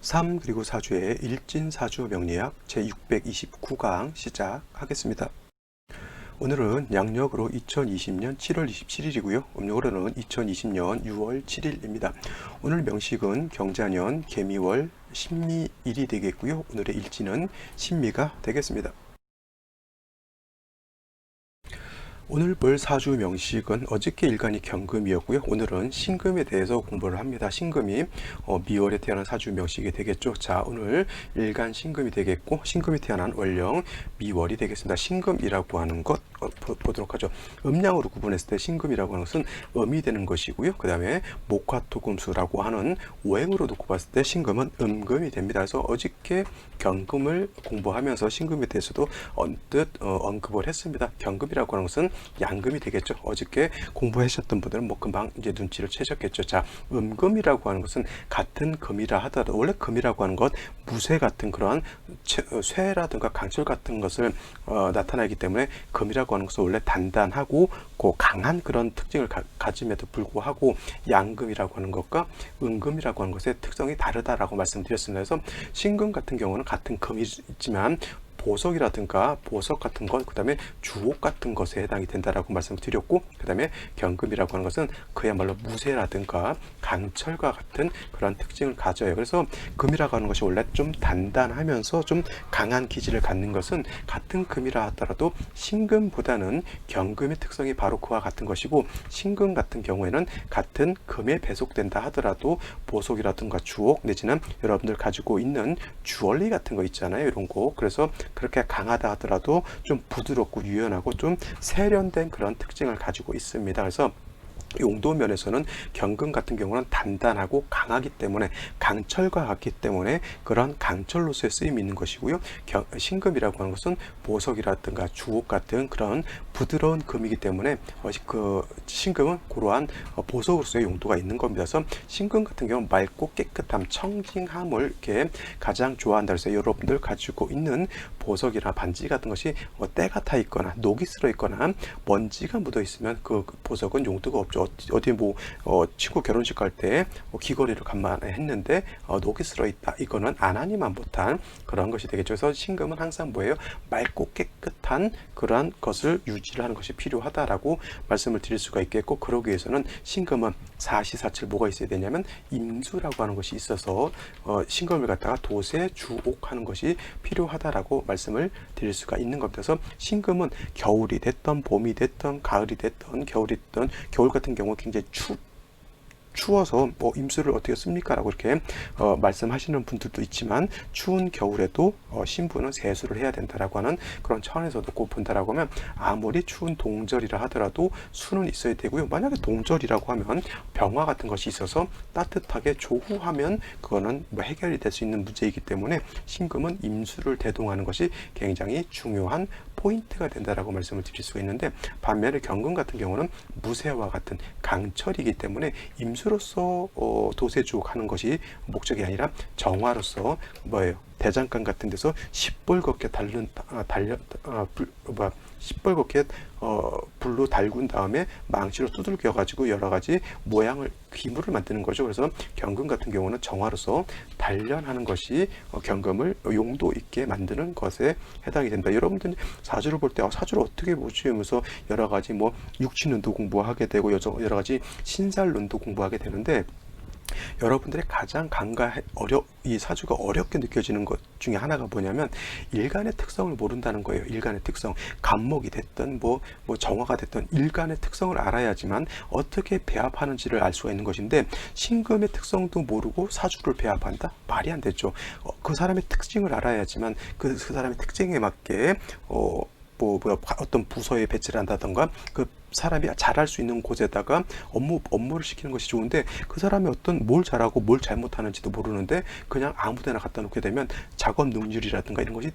3 그리고 4주의 일진사주 명리학 제629강 시작하겠습니다. 오늘은 양력으로 2020년 7월 27일이고요. 음력으로는 2020년 6월 7일입니다. 오늘 명식은 경자년 개미월 신미일이 되겠고요. 오늘의 일진은 신미가 되겠습니다. 오늘 볼 사주 명식은 어저께 일간이 경금이었고요. 오늘은 신금에 대해서 공부를 합니다. 신금이 미월에 태어난 사주 명식이 되겠죠. 자, 오늘 일간 신금이 되겠고, 신금이 태어난 월령 미월이 되겠습니다. 신금이라고 하는 것 보도록 하죠. 음양으로 구분했을 때 신금이라고 하는 것은 음이 되는 것이고요. 그 다음에 목화토금수라고 하는 오행으로 놓고 봤을 때 신금은 음금이 됩니다. 그래서 어저께 경금을 공부하면서 신금에 대해서도 언뜻 언급을 했습니다. 경금이라고 하는 것은 양금이 되겠죠. 어저께 공부하셨던 분들은 뭐 금방 이제 눈치를 채셨겠죠. 자, 음금이라고 하는 것은 같은 금이라 하더라도, 원래 금이라고 하는 것 무쇠 같은 그런 쇠라든가 강철 같은 것을 나타내기 때문에 금이라고 하는 것은 원래 단단하고 강한 그런 특징을 가짐에도 불구하고 양금이라고 하는 것과 음금이라고 하는 것의 특성이 다르다라고 말씀드렸습니다. 그래서 신금 같은 경우는 같은 금이지만 보석이라든가 보석 같은 것, 그 다음에 주옥 같은 것에 해당이 된다라고 말씀을 드렸고, 그 다음에 경금이라고 하는 것은 그야말로 무쇠라든가 강철과 같은 그런 특징을 가져요. 그래서 금이라고 하는 것이 원래 좀 단단하면서 좀 강한 기질을 갖는 것은 같은 금이라 하더라도 신금보다는 경금의 특성이 바로 그와 같은 것이고, 신금 같은 경우에는 같은 금에 배속된다 하더라도 보석이라든가 주옥 내지는 여러분들 가지고 있는 주얼리 같은 거 있잖아요. 이런 거. 그래서 그렇게 강하다 하더라도 좀 부드럽고 유연하고 좀 세련된 그런 특징을 가지고 있습니다. 그래서 용도 면에서는 경금 같은 경우는 단단하고 강하기 때문에 강철과 같기 때문에 그런 강철로서의 쓰임이 있는 것이고요. 신금이라고 하는 것은 보석이라든가 주옥 같은 그런 부드러운 금이기 때문에 그 신금은 그러한 보석으로서의 용도가 있는 겁니다. 그래서 신금 같은 경우는 맑고 깨끗함, 청징함을 이렇게 가장 좋아한다. 그래서 여러분들 가지고 있는 보석이나 반지 같은 것이 때가 타 있거나 녹이 슬어 있거나 먼지가 묻어 있으면 그 보석은 용도가 없죠. 어디 친구 결혼식 갈 때 귀걸이를 간만에 했는데 녹이 슬어 있다. 이거는 안 하니만 못한 그런 것이 되겠죠. 그래서 신금은 항상 뭐예요? 맑고 깨끗한 그러한 것을 유지를 하는 것이 필요하다라고 말씀을 드릴 수가 있겠고, 그러기 위해서는 신금은 사시사철 뭐가 있어야 되냐면 임수라고 하는 것이 있어서 신금을 갖다가 도세 주옥하는 것이 필요하다라고 말씀을 드릴 수가 있는 겁니다. 그래서 신금은 겨울이 됐던 봄이 됐던 가을이 됐던 겨울이 됐던, 겨울 같은 경우 굉장히 추워서 임수를 어떻게 씁니까? 라고 이렇게 말씀하시는 분들도 있지만, 추운 겨울에도 신부는 세수를 해야 된다라고 하는 그런 차원에서도 꼭 본다라고 하면, 아무리 추운 동절이라 하더라도 수는 있어야 되고요. 만약에 동절이라고 하면 병화 같은 것이 있어서 따뜻하게 조후하면 그거는 해결이 될 수 있는 문제이기 때문에 신금은 임수를 대동하는 것이 굉장히 중요한 포인트가 된다라고 말씀을 드릴 수가 있는데, 반면에 경금 같은 경우는 무쇠와 같은 강철이기 때문에 임수로서 도세주옥하는 것이 목적이 아니라 정화로서 대장간 같은 데서 시뻘겋게 시뻘겋게 불로 달군 다음에 망치로 두들겨 가지고 여러 가지 모양을 기물을 만드는 거죠. 그래서 경금 같은 경우는 정화로서 단련하는 것이 경금을 용도 있게 만드는 것에 해당이 된다. 여러분들 사주를 볼 때 사주를 어떻게 보지 하면서 여러 가지 육친론도 공부하게 되고 여러 가지 신살론도 공부하게 되는데, 여러분들의 가장 이 사주가 어렵게 느껴지는 것 중에 하나가 뭐냐면 일간의 특성을 모른다는 거예요. 일간의 특성, 간목이 됐든 정화가 됐든 일간의 특성을 알아야지만 어떻게 배합하는지를 알 수가 있는 것인데, 신금의 특성도 모르고 사주를 배합한다? 말이 안 되죠. 그 사람의 특징을 알아야지만 그 사람의 특징에 맞게 어떤 부서에 배치를 한다던가 그 사람이 잘할 수 있는 곳에다가 업무를 시키는 것이 좋은데, 그 사람이 뭘 잘하고 뭘 잘못하는지도 모르는데 그냥 아무데나 갖다 놓게 되면 작업 능률이라든가 이런 것이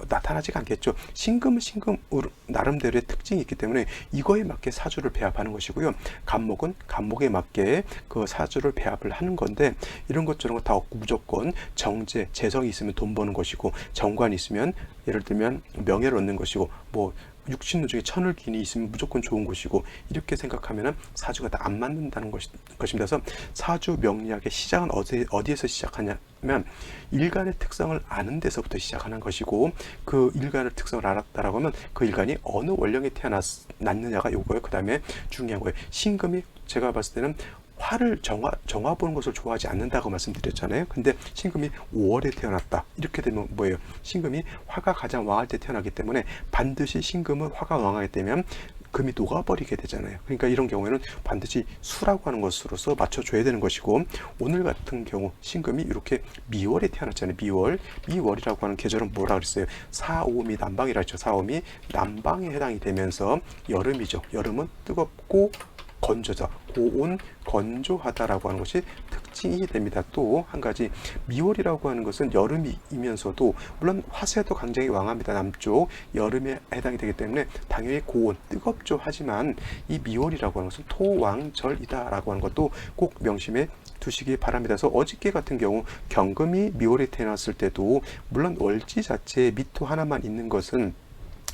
나타나지가 않겠죠. 신금은 신금으로 나름대로의 특징이 있기 때문에 이거에 맞게 사주를 배합하는 것이고요. 간목은 간목에 맞게 그 사주를 배합을 하는 건데, 이런 것 저런 거 다 없고 무조건 재성이 있으면 돈 버는 것이고, 정관이 있으면 예를 들면 명예를 얻는 것이고, 육신노 중에 천을기운이 있으면 무조건 좋은 곳이고, 이렇게 생각하면은 사주가 다 안 맞는다는 것입니다. 그래서 사주 명리학의 시작은 어디에서 시작하냐면 일간의 특성을 아는 데서부터 시작하는 것이고, 그 일간의 특성을 알았다라고 하면 그 일간이 어느 원령에 태어났느냐가 요거예요. 그 다음에 중요한 거예요. 신금이 제가 봤을 때는 화를 정화 보는 것을 좋아하지 않는다고 말씀드렸잖아요. 근데 신금이 5월에 태어났다. 이렇게 되면 뭐예요? 신금이 화가 가장 왕할 때 태어나기 때문에 반드시 신금은 화가 왕하게 되면 금이 녹아버리게 되잖아요. 그러니까 이런 경우에는 반드시 수라고 하는 것으로서 맞춰줘야 되는 것이고, 오늘 같은 경우 신금이 이렇게 미월에 태어났잖아요. 미월이라고 하는 계절은 뭐라 그랬어요? 사오미 남방이라 했죠. 사오미 남방에 해당이 되면서 여름이죠. 여름은 뜨겁고 건조자, 고온, 건조하다라고 하는 것이 특징이 됩니다. 또 한 가지, 미월이라고 하는 것은 여름이면서도 물론 화세도 굉장히 왕합니다. 남쪽 여름에 해당이 되기 때문에 당연히 고온, 뜨겁죠. 하지만 이 미월이라고 하는 것은 토왕절이다라고 하는 것도 꼭 명심해 두시기 바랍니다. 그래서 어저께 같은 경우 경금이 미월에 태어났을 때도 물론 월지 자체에 미토 하나만 있는 것은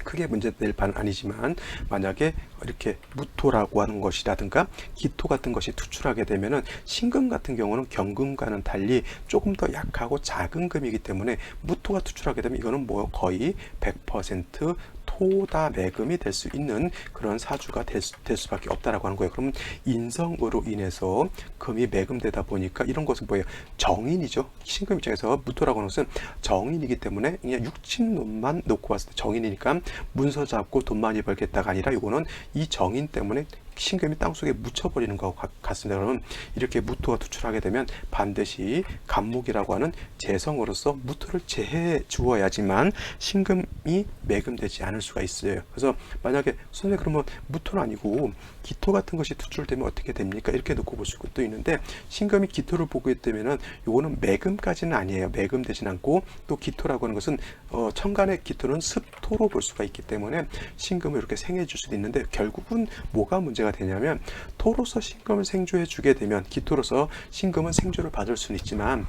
크게 문제될 바는 아니지만, 만약에 이렇게 무토라고 하는 것이라든가 기토 같은 것이 투출하게 되면은 신금 같은 경우는 경금과는 달리 조금 더 약하고 작은 금이기 때문에 무토가 투출하게 되면 이거는 뭐 거의 100% 토다 매금이 될 수 있는 그런 사주가 될 수밖에 없다라고 하는 거예요. 그러면 인성으로 인해서 금이 매금되다 보니까 이런 것은 뭐예요? 정인이죠. 신금 입장에서 무토라고 하는 것은 정인이기 때문에 그냥 육친론만 놓고 봤을 때 정인이니까 문서 잡고 돈 많이 벌겠다가 아니라 이거는 이 정인 때문에 신금이 땅속에 묻혀버리는 것과 같습니다. 그러면 이렇게 무토가 투출하게 되면 반드시 간목이라고 하는 재성으로서 무토를 제해 주어야지만 신금이 매금되지 않을 수가 있어요. 그래서 만약에 선생님 그러면 무토는 아니고 기토 같은 것이 투출되면 어떻게 됩니까? 이렇게 놓고 볼 수도 있는데, 신금이 기토를 보게 되면은 요거는 매금까지는 아니에요. 매금되진 않고, 또 기토라고 하는 것은 천간의 기토는 습토로 볼 수가 있기 때문에 신금을 이렇게 생해 줄 수도 있는데, 결국은 뭐가 문제가 되냐면 토로서 신금을 생조해 주게 되면 기토로서 신금은 생조를 받을 수는 있지만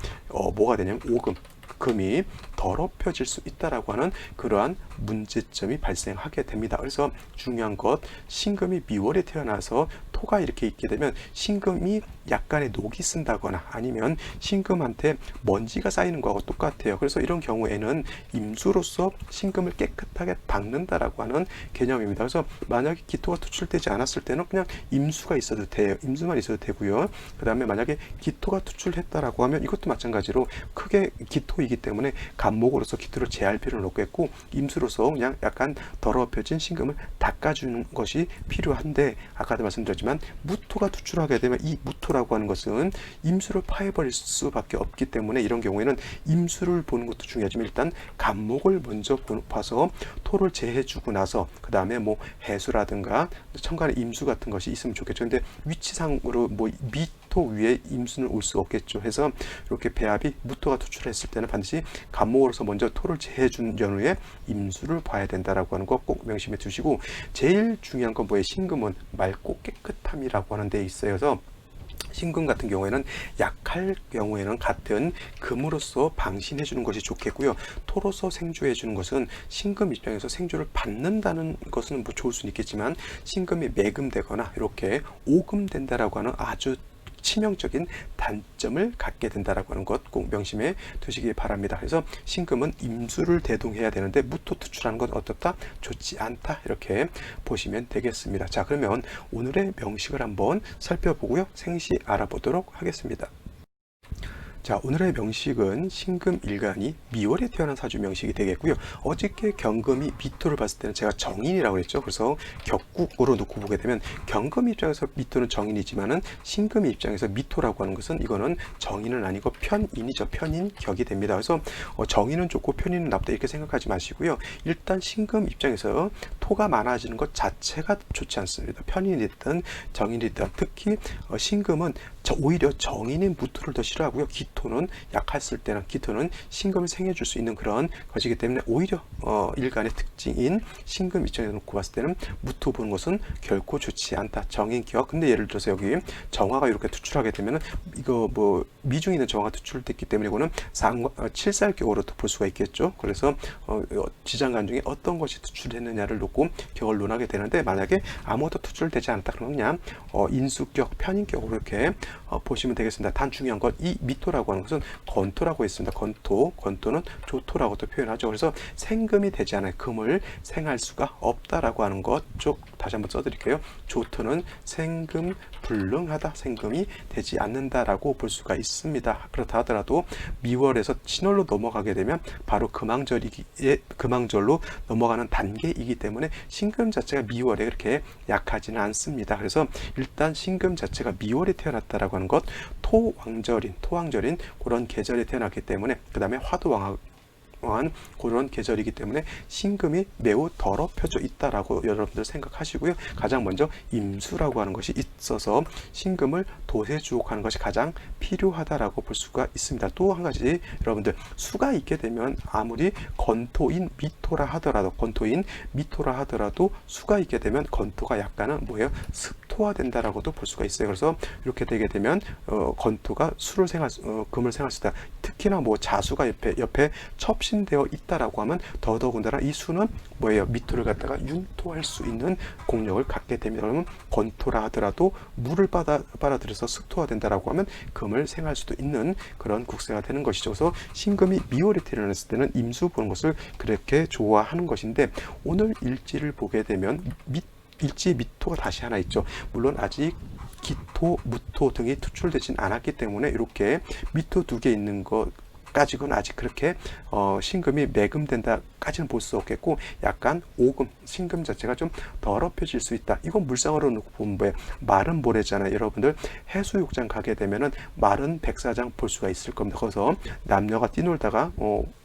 뭐가 되냐면 오금, 금이 더럽혀질 수 있다라고 하는 그러한 문제점이 발생하게 됩니다. 그래서 중요한 것, 신금이 미월에 태어나서 토가 이렇게 있게 되면 신금이 약간의 녹이 쓴다거나 아니면 신금한테 먼지가 쌓이는 거하고 똑같아요. 그래서 이런 경우에는 임수로서 신금을 깨끗하게 닦는다라고 하는 개념입니다. 그래서 만약에 기토가 투출되지 않았을 때는 그냥 임수가 있어도 돼요. 임수만 있어도 되고요. 그 다음에 만약에 기토가 투출했다라고 하면 이것도 마찬가지로 크게 기토이기 때문에 간목으로서 기토를 제할 필요는 없겠고, 임수로서 그냥 약간 더럽혀진 신금을 닦아주는 것이 필요한데, 아까도 말씀드렸지만 무토가 투출하게 되면 이 무토라고 하는 것은 임수를 파해버릴 수밖에 없기 때문에 이런 경우에는 임수를 보는 것도 중요하지만 일단 간목을 먼저 봐서 토를 제해주고 나서 그 다음에 뭐 해수라든가 천간에 임수 같은 것이 있으면 좋겠죠. 근데 위치상으로 뭐 미토 위에 임수는 올 수 없겠죠. 해서 이렇게 배합이 무토가 투출했을 때는 반드시 간목으로서 먼저 토를 제해준 전후에 임수를 봐야 된다라고 하는 거 꼭 명심해 두시고, 제일 중요한 건 뭐예요? 신금은 맑고 깨끗함이라고 하는 데 있어요. 그래서 신금 같은 경우에는 약할 경우에는 같은 금으로서 방신해 주는 것이 좋겠고요. 토로서 생조해 주는 것은 신금 입장에서 생조를 받는다는 것은 뭐 좋을 수는 있겠지만, 신금이 매금되거나 이렇게 오금된다라고 하는 아주 치명적인 단점을 갖게 된다라고 하는 것 꼭 명심해 두시기 바랍니다. 그래서 신금은 임수를 대동해야 되는데 무토 투출하는 건 어떻다? 좋지 않다. 이렇게 보시면 되겠습니다. 자, 그러면 오늘의 명식을 한번 살펴보고요. 생시 알아보도록 하겠습니다. 자, 오늘의 명식은 신금 일간이 미월에 태어난 사주 명식이 되겠고요. 어저께 경금이 미토를 봤을 때는 제가 정인이라고 했죠. 그래서 격국으로 놓고 보게 되면 경금 입장에서 미토는 정인이지만은 신금 입장에서 미토라고 하는 것은 이거는 정인은 아니고 편인이죠. 편인격이 됩니다. 그래서 정인은 좋고 편인은 나쁘다 이렇게 생각하지 마시고요. 일단 신금 입장에서 토가 많아지는 것 자체가 좋지 않습니다. 편인이든 정인이든 특히 신금은 오히려 정인인 무토를 더 싫어하고요. 미토는 약했을 때는 기토는 신금을 생해줄 수 있는 그런 것이기 때문에 오히려 일간의 특징인 신금 입장에서 놓고 봤을 때는 무토 보는 것은 결코 좋지 않다. 정인기와 근데 예를 들어서 여기 정화가 이렇게 투출하게 되면은 이거 뭐 미중에 있는 정화가 투출됐기 때문에 이거는 칠살격으로도 볼 수가 있겠죠. 그래서 지장간 중에 어떤 것이 투출했느냐를 놓고 격을 논하게 되는데 만약에 아무것도 투출되지 않았다 그러면 그냥 인수격, 편인격으로 이렇게 보시면 되겠습니다. 단 중요한 건 이 미토라고 하는 것은 건토라고 했습니다. 건토는 조토라고도 표현하죠. 그래서 생금이 되지 않아요. 금을 생할 수가 없다라고 하는 것 쪽 다시 한번 써드릴게요. 조토는 생금 불능하다. 생금이 되지 않는다라고 볼 수가 있습니다. 그렇다 하더라도 미월에서 신월로 넘어가게 되면 바로 금왕절로 넘어가는 단계이기 때문에 신금 자체가 미월에 그렇게 약하지는 않습니다. 그래서 일단 신금 자체가 미월에 태어났다라고 하는 것, 토왕절인 그런 계절에 태어났기 때문에 그 다음에 화도왕한 그런 계절이기 때문에 신금이 매우 더럽혀져 있다라고 여러분들 생각하시고요. 가장 먼저 임수라고 하는 것이 있어서 신금을 도세주옥하는 것이 가장 필요하다라고 볼 수가 있습니다. 또 한 가지 여러분들 수가 있게 되면 아무리 건토인 미토라 하더라도 수가 있게 되면 건토가 약간은 뭐예요? 습토화 된다라고도 볼 수가 있어요. 그래서 이렇게 되게 되면 건토가 금을 생할 수 있다. 특히나 뭐 자수가 옆에 첩신되어 있다라고 하면 더더군다나 이 수는 뭐예요? 미토를 갖다가 융토할 수 있는 공력을 갖게 됩니다. 그러면 건토라 하더라도 물을 빨아들여서 습토화 된다라고 하면 금을 생할 수도 있는 그런 국세가 되는 것이죠. 그래서 신금이 미월에 태어났을 때는 임수 보는 것을 그렇게 좋아하는 것인데 오늘 일지를 보게 되면 일지 미토가 다시 하나 있죠. 물론 아직 기토, 무토 등이 투출되진 않았기 때문에 이렇게 미토 두 개 있는 것까지는 아직 그렇게 신금이 매금된다까지는 볼 수 없겠고 약간 오금, 신금 자체가 좀 더럽혀질 수 있다. 이건 물상으로 놓고 보면 뭐예요? 마른 모래잖아요. 여러분들 해수욕장 가게 되면은 마른 백사장 볼 수가 있을 겁니다. 거기서 남녀가 뛰놀다가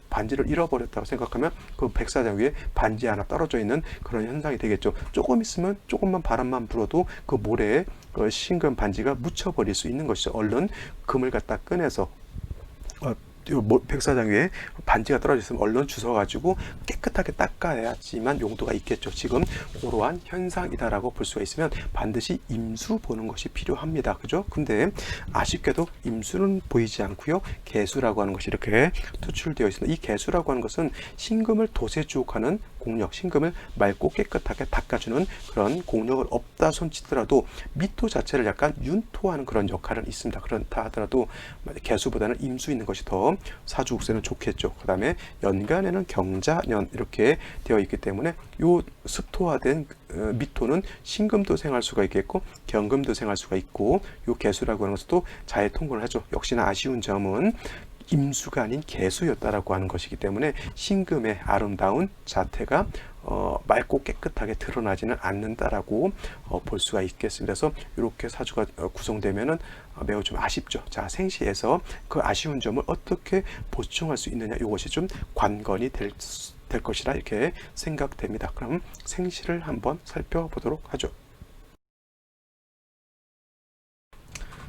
반지를 잃어버렸다고 생각하면 그 백사장 위에 반지 하나 떨어져 있는 그런 현상이 되겠죠. 조금 있으면 조금만 바람만 불어도 그 모래에 그 신금 반지가 묻혀버릴 수 있는 것이죠. 얼른 금을 갖다 꺼내서 백사장 위에 반지가 떨어져 있으면 얼른 주워가지고 깨끗하게 닦아야지만 용도가 있겠죠. 지금 그러한 현상이다라고 볼 수가 있으면 반드시 임수 보는 것이 필요합니다. 그죠? 근데 아쉽게도 임수는 보이지 않고요. 개수라고 하는 것이 이렇게 투출되어 있습니다. 이 개수라고 하는 것은 신금을 도세주옥하는 공력, 신금을 맑고 깨끗하게 닦아주는 그런 공력을 없다 손치더라도 미토 자체를 약간 윤토하는 그런 역할은 있습니다. 그렇다 하더라도 개수보다는 임수 있는 것이 더 사주국세는 좋겠죠. 그 다음에 연간에는 경자년 이렇게 되어 있기 때문에 요 습토화된 미토는 신금도 생할 수가 있겠고 경금도 생할 수가 있고 요 개수라고 하는 것도 자해 통근을 하죠. 역시나 아쉬운 점은 임수가 아닌 개수였다라고 하는 것이기 때문에 신금의 아름다운 자태가 맑고 깨끗하게 드러나지는 않는다라고 볼 수가 있겠습니다. 그래서 이렇게 사주가 구성되면은 매우 좀 아쉽죠. 자, 생시에서 그 아쉬운 점을 어떻게 보충할 수 있느냐 이것이 좀 관건이 될 것이라 이렇게 생각됩니다. 그럼 생시를 한번 살펴보도록 하죠.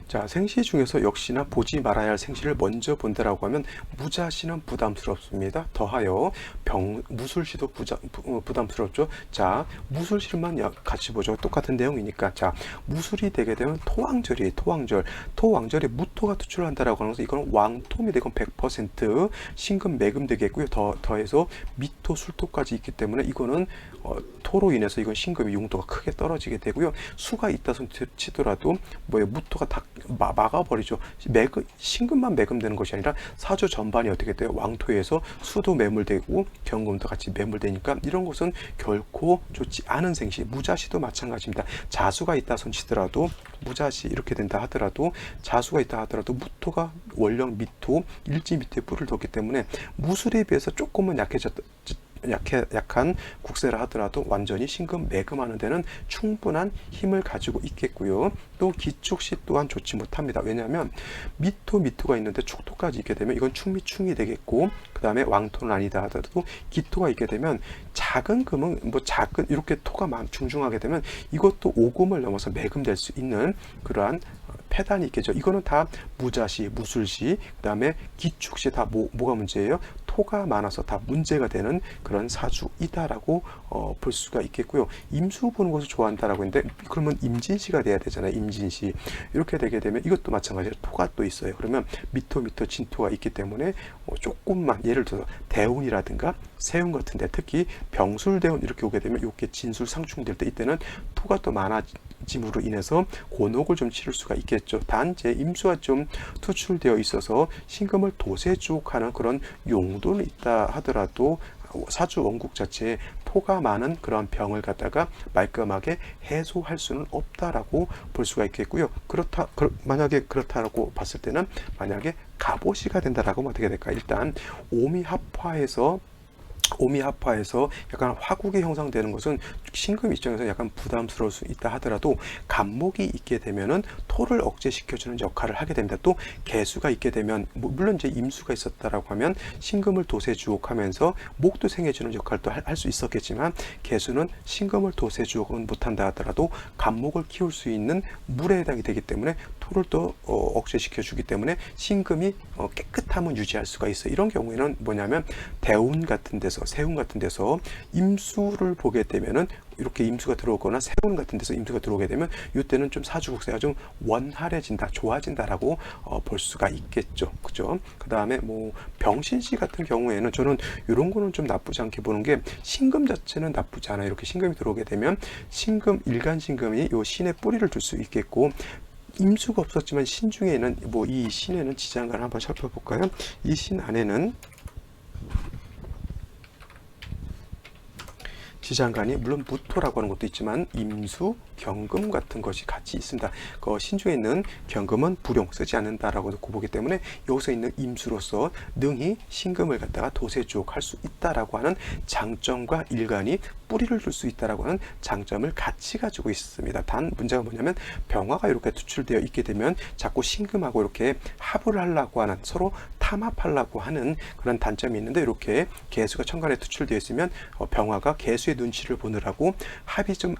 자, 생시 중에서 역시나 보지 말아야 할 생시를 먼저 본다라고 하면 무자시는 부담스럽습니다. 더하여 무술시도 부담스럽죠. 자, 무술시만 같이 보죠. 똑같은 내용이니까. 자, 무술이 되게 되면 토왕절이에요. 토왕절에 무토가 투출한다라고 하는 것은 이거는 왕토입니다. 이건 100% 신금 매금 되겠고요. 더해서 미토 술토까지 있기 때문에 이거는 토로 인해서 이건 신금의 융도가 크게 떨어지게 되고요. 수가 있다 손 치더라도 뭐예요? 무토가 다 막아버리죠. 신금만 매금되는 것이 아니라 사주 전반이 어떻게 돼요? 왕토에서 수도 매물되고 경금도 같이 매물되니까 이런 것은 결코 좋지 않은 생시. 무자시도 마찬가지입니다. 자수가 있다 손치더라도 무자시 이렇게 된다 하더라도 자수가 있다 하더라도 무토가 원령 미토 일지 밑에 뿔을 뒀기 때문에 무술에 비해서 조금은 약한 국세라 하더라도 완전히 신금 매금하는 데는 충분한 힘을 가지고 있겠고요. 또 기축시 또한 좋지 못합니다. 왜냐하면 미토가 있는데 축토까지 있게 되면 이건 충이 되겠고 그 다음에 왕토는 아니다 하더라도 기토가 있게 되면 작은 금은 이렇게 토가 중중하게 되면 이것도 오금을 넘어서 매금될 수 있는 그러한 폐단이 있겠죠. 이거는 다 무자시, 무술시, 그다음에 기축시 다 뭐가 문제예요? 토가 많아서 다 문제가 되는 그런 사주이다라고 볼 수가 있겠고요. 임수 보는 것을 좋아한다라고 했는데 그러면 임진시가 돼야 되잖아요. 임진시. 이렇게 되게 되면 이것도 마찬가지로 토가 또 있어요. 그러면 미토 진토가 있기 때문에 조금만 예를 들어서 대운이라든가 세운 같은데 특히 병술대운 이렇게 오게 되면 이렇게 진술 상충될 때 이때는 토가 또 많아짐으로 인해서 곤혹을 좀 치를 수가 있겠죠. 단 제 임수가 좀 투출되어 있어서 신금을 도세주옥하는 그런 용도는 있다 하더라도 사주 원국 자체에 토가 많은 그런 병을 갖다가 말끔하게 해소할 수는 없다라고 볼 수가 있겠고요. 만약에 그렇다라고 봤을 때는 만약에 갑오시가 된다라고 하면 어떻게 될까? 일단 오미합화에서 약간 화국이 형성되는 것은 신금 입장에서 약간 부담스러울 수 있다 하더라도 간목이 있게 되면은 토를 억제시켜주는 역할을 하게 됩니다. 또 개수가 있게 되면 물론 이제 임수가 있었다라고 하면 신금을 도세주옥하면서 목도 생해주는 역할도 할 수 있었겠지만 개수는 신금을 도세주옥은 못한다 하더라도 간목을 키울 수 있는 물에 해당이 되기 때문에 토를 또 억제시켜주기 때문에 신금이 깨끗함을 유지할 수가 있어요. 이런 경우에는 뭐냐면 대운 같은 데서 세운 같은 데서 임수를 보게 되면은 이렇게 임수가 들어오거나 세운 같은 데서 임수가 들어오게 되면 이때는 좀 사주국세가 좀 원활해진다, 좋아진다라고 볼 수가 있겠죠. 그죠? 그 다음에 뭐 병신시 같은 경우에는 저는 이런 거는 좀 나쁘지 않게 보는 게 신금 자체는 나쁘지 않아요. 이렇게 신금이 들어오게 되면 일간 신금이 요 신에 뿌리를 둘 수 있겠고 임수가 없었지만 신 중에는 뭐 이 신에는 지장간을 한번 살펴볼까요? 이 신 안에는 지장간이 물론 무토라고 하는 것도 있지만 임수, 경금 같은 것이 같이 있습니다. 그 신중에 있는 경금은 불용 쓰지 않는다라고 보기 때문에 여기서 있는 임수로서 능히 신금을 갖다가 도세주옥할 수 있다라고 하는 장점과 일간이 뿌리를 둘 수 있다라고 하는 장점을 같이 가지고 있습니다. 단 문제가 뭐냐면 병화가 이렇게 투출되어 있게 되면 자꾸 신금하고 이렇게 합을 하려고 하는 서로 탐합하려고 하는 그런 단점이 있는데 이렇게 개수가 천간에 투출되어 있으면 병화가 개수의 눈치를 보느라고 합이 좀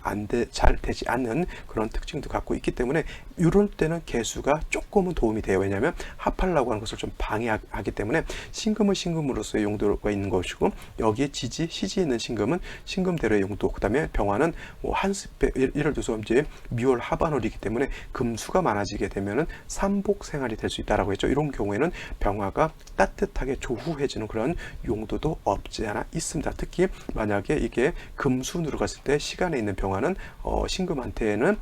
잘 되지 않는 그런 특징도 갖고 있기 때문에 이럴 때는 개수가 조금은 도움이 돼요. 왜냐하면 합하려고 하는 것을 좀 방해하기 때문에 신금은 신금으로서의 용도가 있는 것이고 여기에 시지에 있는 신금은 신금대로의 용도, 그 다음에 병화는 뭐 한습배, 예를 들어서 이제 미월 하반월이기 때문에 금수가 많아지게 되면은 삼복 생활이 될 수 있다라고 했죠. 이런 경우에는 병화가 따뜻하게 조후해지는 그런 용도도 없지 않아 있습니다. 특히 만약에 이게 금순으로 갔을 때 시간에 있는 병화는 신금한테는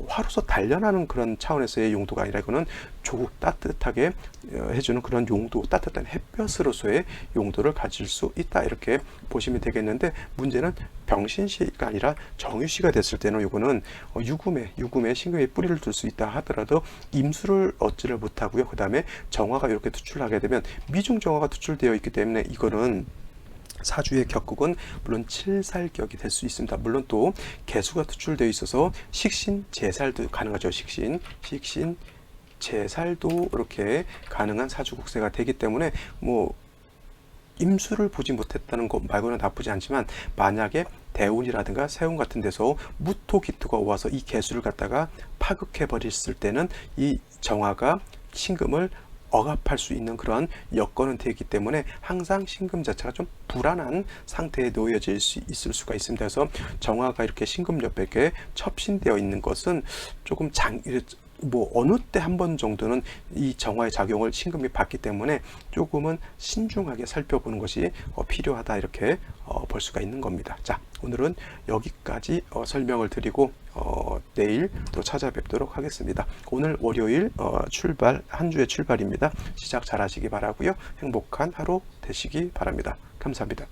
화로서 단련하는 그런 차원에서의 용도가 아니라 이거는 조금 따뜻하게 해주는 그런 용도, 따뜻한 햇볕으로서의 용도를 가질 수 있다 이렇게 보시면 되겠는데 문제는 병신시가 아니라 정유시가 됐을 때는 이거는 유금에 신금에 뿌리를 둘 수 있다 하더라도 임수를 얻지를 못하고요. 그 다음에 정화가 이렇게 투출하게 되면 미중 정화가 투출되어 있기 때문에 이거는 사주의 격국은 물론 칠살격이 될 수 있습니다. 물론 또 개수가 투출되어 있어서 식신, 제살도 가능하죠. 식신, 제살도 이렇게 가능한 사주국세가 되기 때문에 뭐 임수를 보지 못했다는 것 말고는 나쁘지 않지만 만약에 대운이라든가 세운 같은 데서 무토 기토가 와서 이 개수를 갖다가 파극해 버렸을 때는 이 정화가 신금을 억압할 수 있는 그런 여건은 되기 때문에 항상 신금 자체가 좀 불안한 상태에 놓여질 수 있을 수가 있습니다. 그래서 정화가 이렇게 신금 옆에 첩신되어 있는 것은 조금 어느 때 한 번 정도는 이 정화의 작용을 신금이 받기 때문에 조금은 신중하게 살펴보는 것이 필요하다 이렇게 볼 수가 있는 겁니다. 자, 오늘은 여기까지 설명을 드리고 내일 또 찾아뵙도록 하겠습니다. 오늘 월요일 한 주의 출발입니다. 시작 잘 하시기 바라고요. 행복한 하루 되시기 바랍니다. 감사합니다.